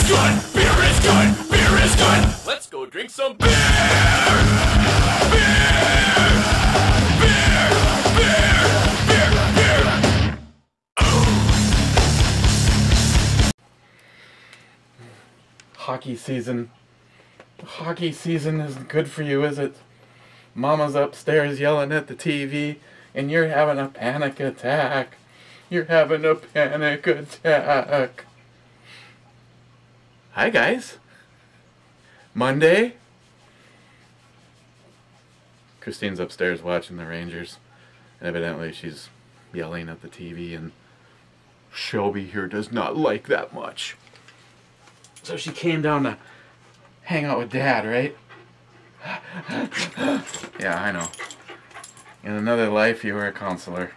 good! Beer is good! Beer is good! Let's go drink some beer! Beer! Beer! Beer! Beer! Beer! Hockey season. Hockey season isn't good for you, is it? Mama's upstairs yelling at the TV, and you're having a panic attack. You're having a panic attack. Hi, guys. Monday. Christine's upstairs watching the Rangers. Evidently, she's yelling at the TV, and Shelby here does not like that much. So she came down to hang out with Dad, right? Yeah, I know. In another life, you were a counselor.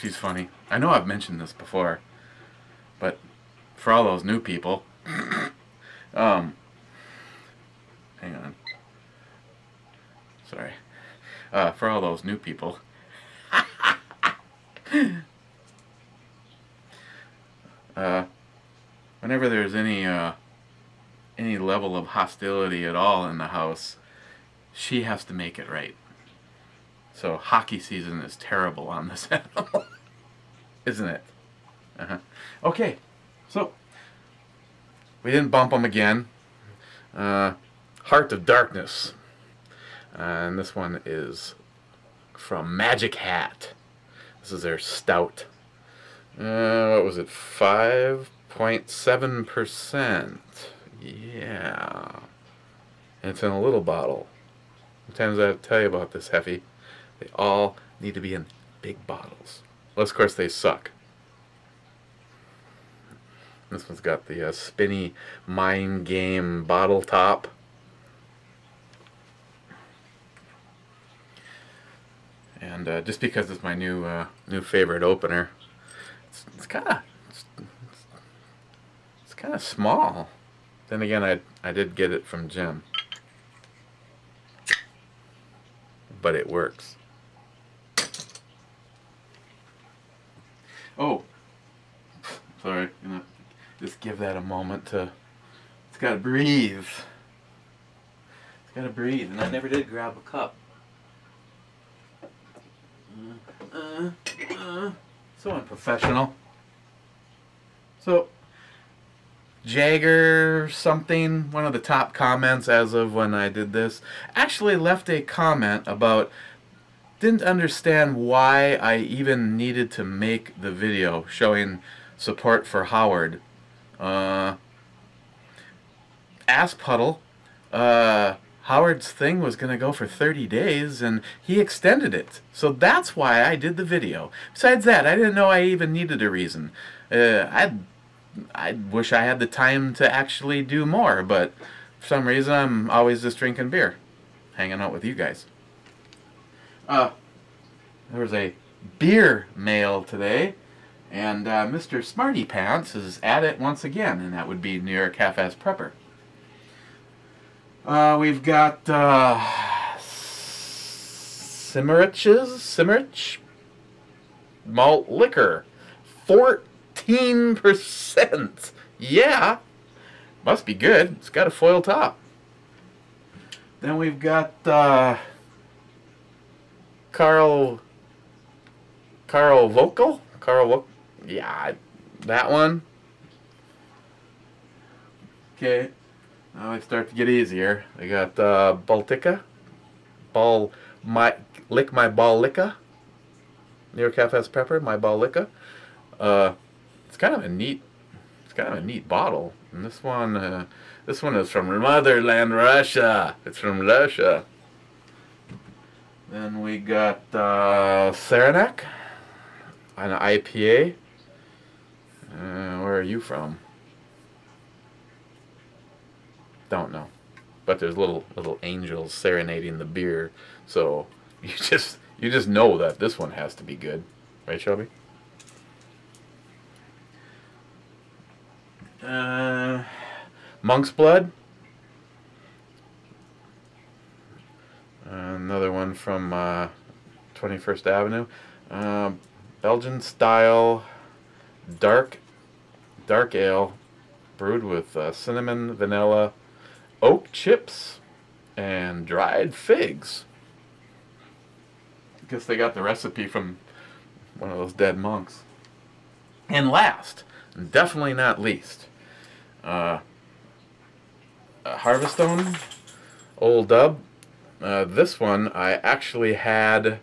She's funny. I know I've mentioned this before, but for all those new people, hang on. Sorry. For all those new people, whenever there's any level of hostility at all in the house, she has to make it right. So hockey season is terrible on this animal, isn't it? Okay, so we didn't bump them again. Heart of Darkness, and this one is from Magic Hat. This is their stout. What was it? 5.7%. Yeah. And it's in a little bottle. Sometimes I tell you about this, Heffe. They all need to be in big bottles. Unless, of course, they suck. This one's got the spinny mind game bottle top. And just because it's my new favorite opener, it's kind of small. Then again, I did get it from Jim, but it works. Oh, sorry. Just give that a moment to. It's got to breathe. It's got to breathe, and I never did grab a cup. So unprofessional. So, Jagger something, one of the top comments as of when I did this, actually left a comment about didn't understand why I even needed to make the video showing support for Howard. Ass Puddle, Howard's thing was going to go for 30 days, and he extended it. So that's why I did the video. Besides that, I didn't know I even needed a reason. I wish I had the time to actually do more, but for some reason I'm always just drinking beer, hanging out with you guys. There was a beer mail today, and Mr. Smarty Pants is at it once again, and that would be New York Half-Ass Prepper. We've got Simmerich malt liquor, 14%. Yeah, must be good. It's got a foil top. Then we've got Carl Vocal. Yeah, that one. Okay. Now I start to get easier. I got Baltica, Lick My Ballica, New York Half-Ass Prepper, My Ballica. It's kind of a neat bottle. And this one is from Motherland, Russia. It's from Russia. Then we got Saranac, an IPA. Where are you from? Don't know, but there's little angels serenading the beer, so you just know that this one has to be good, right, Shelby? Monk's Blood, another one from 21st Avenue, Belgian style dark ale. brewed with cinnamon, vanilla, oak chips, and dried figs. I guess they got the recipe from one of those dead monks. And last, and definitely not least, Harvestone Old Dub. This one I actually had.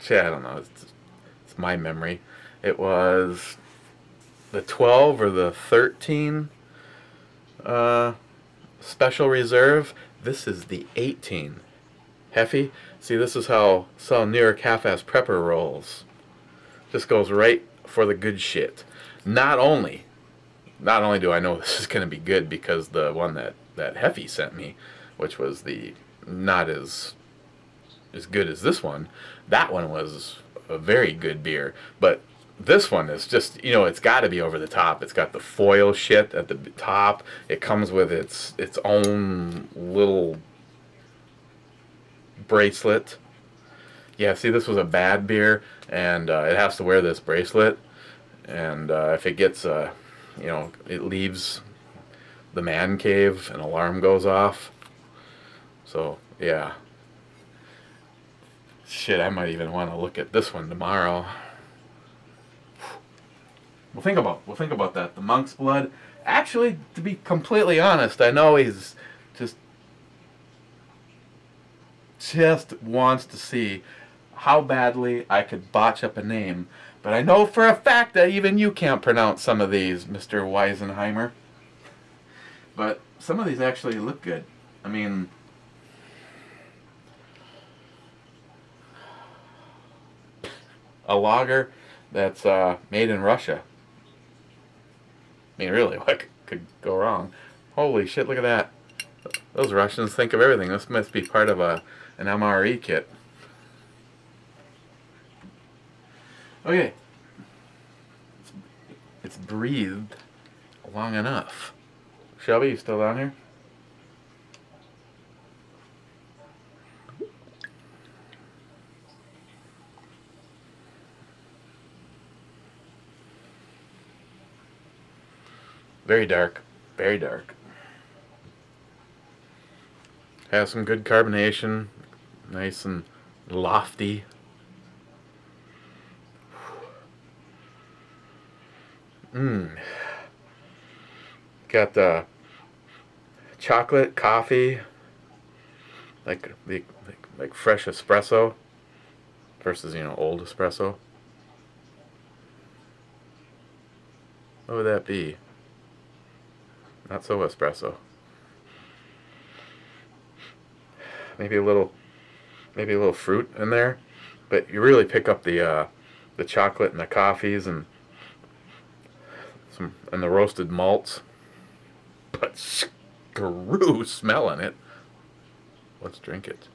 I don't know. It's my memory. It was the 12 or the 13 special reserve. This is the 18 Heffe. See, this is how New York Half-Ass Prepper rolls. Just goes right for the good shit. Not only do I know this is going to be good because the one that Heffe sent me, which was the not as good as this one, that one was a very good beer. But this one is just, it's got to be over the top. It's got the foil shit at the top. It comes with its own little bracelet. Yeah, see, this was a bad beer, and it has to wear this bracelet. And if it gets, it leaves the man cave, an alarm goes off. So, yeah. Shit, I might even want to look at this one tomorrow. We'll think about that. The monk's blood. Actually, to be completely honest, I know he's just wants to see how badly I could botch up a name. But I know for a fact that even you can't pronounce some of these, Mr. Weisenheimer. But some of these actually look good. I mean, a lager that's made in Russia. I mean, really, what could go wrong? Holy shit, look at that. Those Russians think of everything. This must be part of an MRE kit. Okay. It's breathed long enough. Shelby, you still down here? Very dark. Very dark. Has some good carbonation. Nice and lofty. Got the chocolate, coffee, like fresh espresso versus old espresso. What would that be? Not so espresso. Maybe a little fruit in there, but you really pick up the chocolate and the coffees and the roasted malts. But screw smelling it. Let's drink it.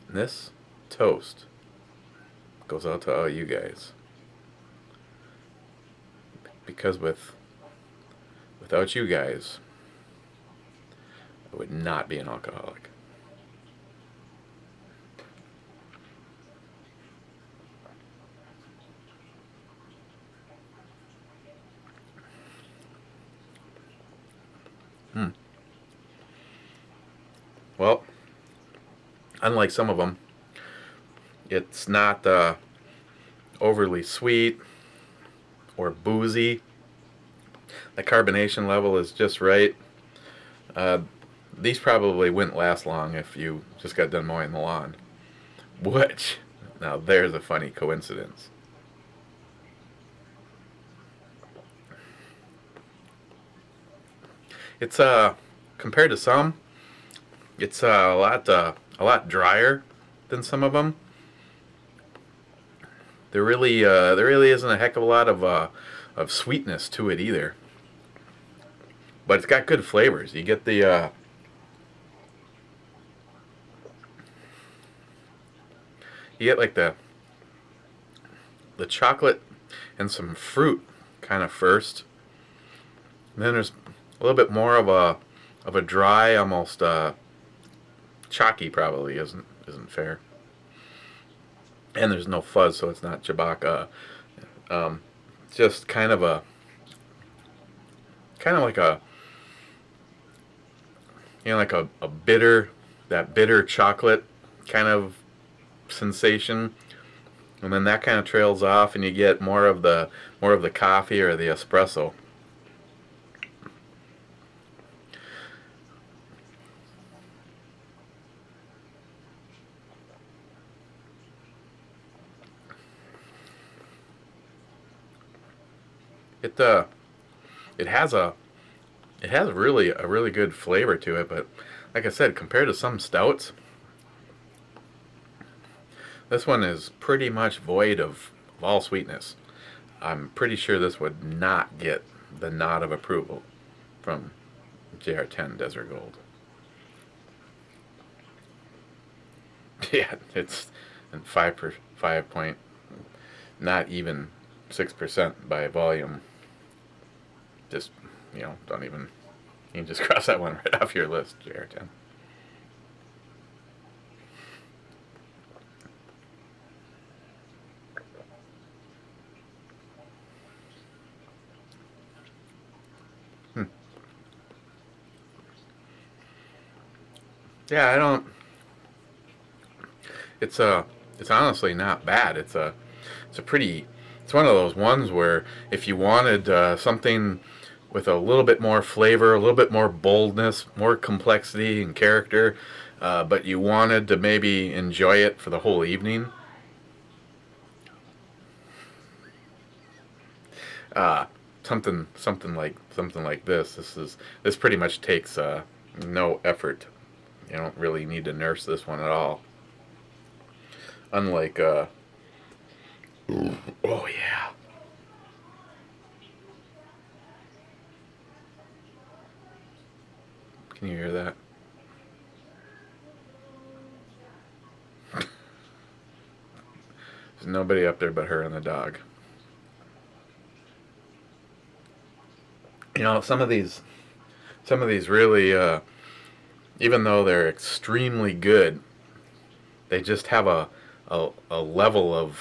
And this toast goes out to all you guys, because without you guys, I would not be an alcoholic. Well, unlike some of them, it's not overly sweet or boozy. The carbonation level is just right. These probably wouldn't last long if you just got done mowing the lawn. Which, now there's a funny coincidence. It's compared to some, it's a lot drier than some of them. There really isn't a heck of a lot of sweetness to it either. But it's got good flavors. You get the like the chocolate and some fruit kind of first. And then there's a little bit more of a dry, almost chalky, probably isn't fair. And there's no fuzz, so it's not Chewbacca. Just kind of a kind of like a, you know, like a bitter, that bitter chocolate kind of sensation, and then that kind of trails off, and you get more of the coffee or the espresso. It has really a really good flavor to it, but like I said, compared to some stouts, this one is pretty much void of all sweetness. I'm pretty sure this would not get the nod of approval from JR10 Desert Gold. Yeah, it's 5 point, not even 6% by volume. Just, you know, don't even, you can just cross that one right off your list, JR10. Yeah, I don't. It's honestly not bad. It's a pretty. It's one of those ones where if you wanted something with a little bit more flavor, a little bit more boldness, more complexity and character, but you wanted to maybe enjoy it for the whole evening. Something like this. This pretty much takes no effort. You don't really need to nurse this one at all. Unlike, oh yeah. Can you hear that? There's nobody up there but her and the dog. You know, some of these really, even though they're extremely good, they just have a level of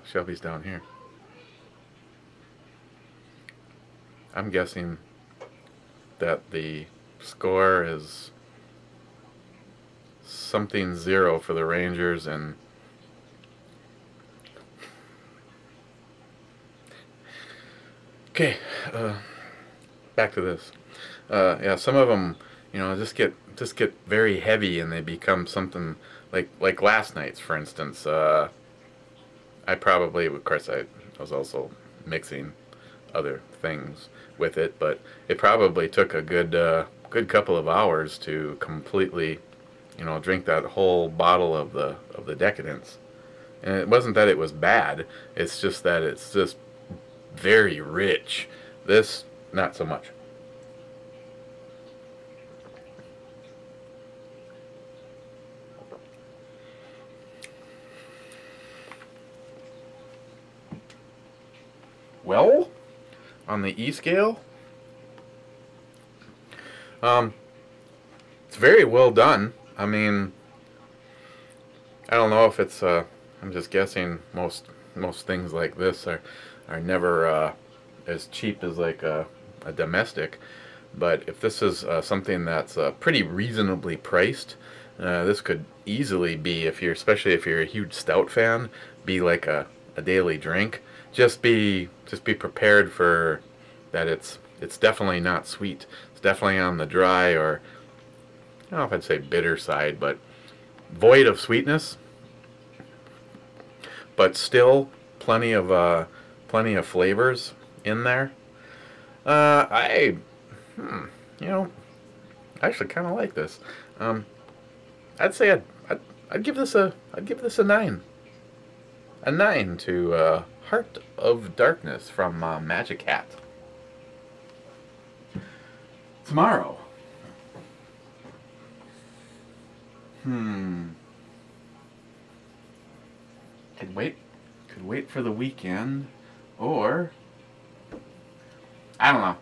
Shelby's down here. I'm guessing that the score is something 0 for the Rangers, and okay, back to this. Yeah, some of them, you know, just get very heavy, and they become something like last night's, for instance. I probably, of course, I was also mixing other things with it, but it probably took a good couple of hours to completely, you know, drink that whole bottle of the Decadence. And it wasn't that it was bad; it's just that it's just very rich. This, not so much. Well, on the E scale, it's very well done. I mean, I don't know if it's, I'm just guessing most things like this are never as cheap as like a domestic. But if this is something that's pretty reasonably priced, this could easily be, especially if you're a huge stout fan, be like a daily drink. Just be prepared for that. It's definitely not sweet. It's definitely on the dry, or I don't know if I'd say bitter side, but void of sweetness. But still plenty of flavors in there. You know, I actually kind of like this. I'd say I'd give this a 9. A 9 to Heart of Darkness from Magic Hat. Tomorrow. Could wait for the weekend, or I don't know.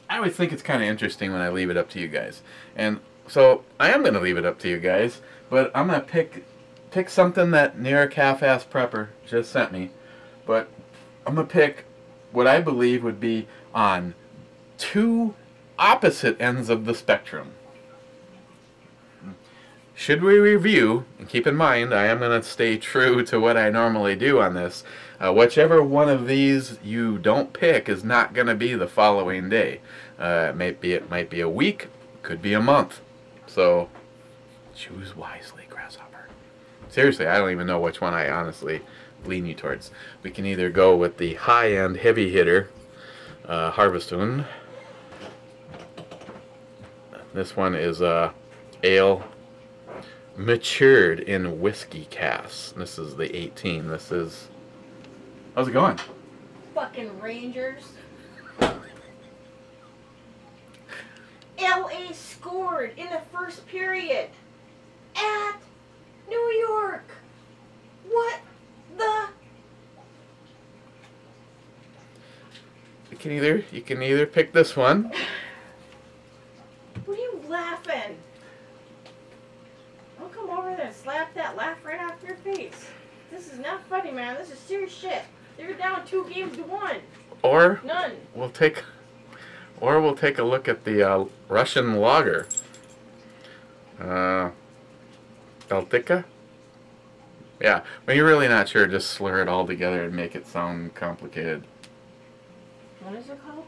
I always think it's kind of interesting when I leave it up to you guys, and so I am going to leave it up to you guys. But I'm going to pick pick something that New York Half-Ass Prepper just sent me, but I'm going to pick what I believe would be on two opposite ends of the spectrum. Should we review, and keep in mind I am going to stay true to what I normally do on this, whichever one of these you don't pick is not going to be the following day. It might be a week, could be a month. So choose wisely, grasshopper. Seriously, I don't even know which one I honestly lean you towards. We can either go with the high-end heavy hitter Harvestun. This one is ale matured in whiskey casks. This is the 18. This is... How's it going? Fucking Rangers. LA scored in the first period at New York. What the? You can either pick this one. What are you laughing? I'll come over there and slap that laugh right off your face. This is not funny, man. This is serious shit. They're down 2-1. Or none. We'll take a look at the Russian lager. Baltica? Yeah, when you're really not sure, just slur it all together and make it sound complicated. What is it called?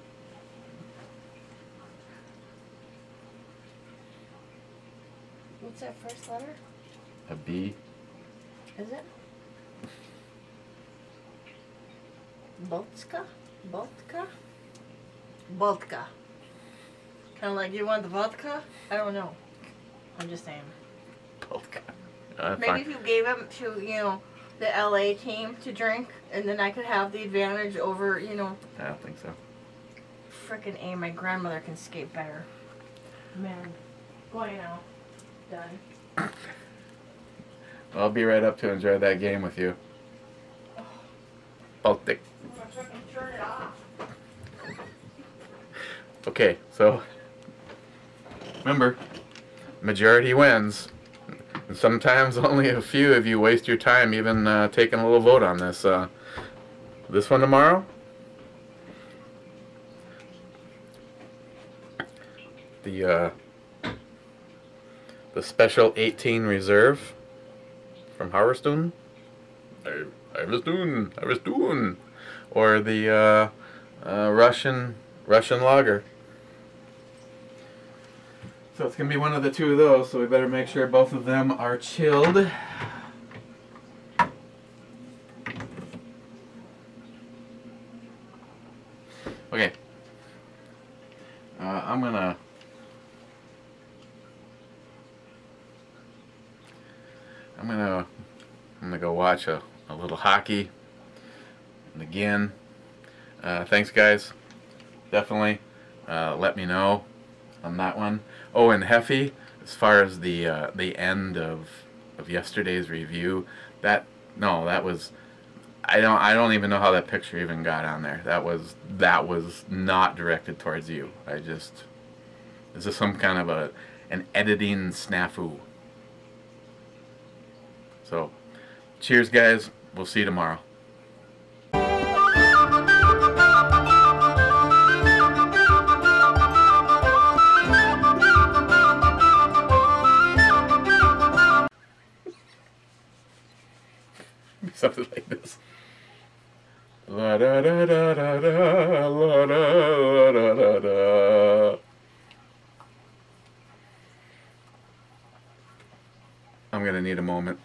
What's that first letter? A B. Is it? Boltska? Boltka? Vodka. Kind of like, you want the vodka? I don't know. I'm just saying. Vodka. Maybe if you gave them to, you know, the LA team to drink, and then I could have the advantage over, you know. I don't think so. Frickin' A, my grandmother can skate better. Man. Going now. Done. I'll be right up to enjoy that game with you. Baltic. I'm gonna frickin' turn it off. Okay, so remember, majority wins. And sometimes only a few of you waste your time even taking a little vote on this. This one tomorrow? The special 18 reserve from Harvestun? Harvestun! Or the Russian lager. So it's going to be one of the two of those, so we better make sure both of them are chilled. Okay. I'm gonna go watch a little hockey. And again, thanks guys. Definitely let me know on that one. Oh, and Heffe, as far as the end of yesterday's review, that was, I don't even know how that picture even got on there. That was not directed towards you. This is some kind of an editing snafu. So, cheers guys. We'll see you tomorrow. Something like this. La da da da da da, la da da da da. I'm gonna need a moment.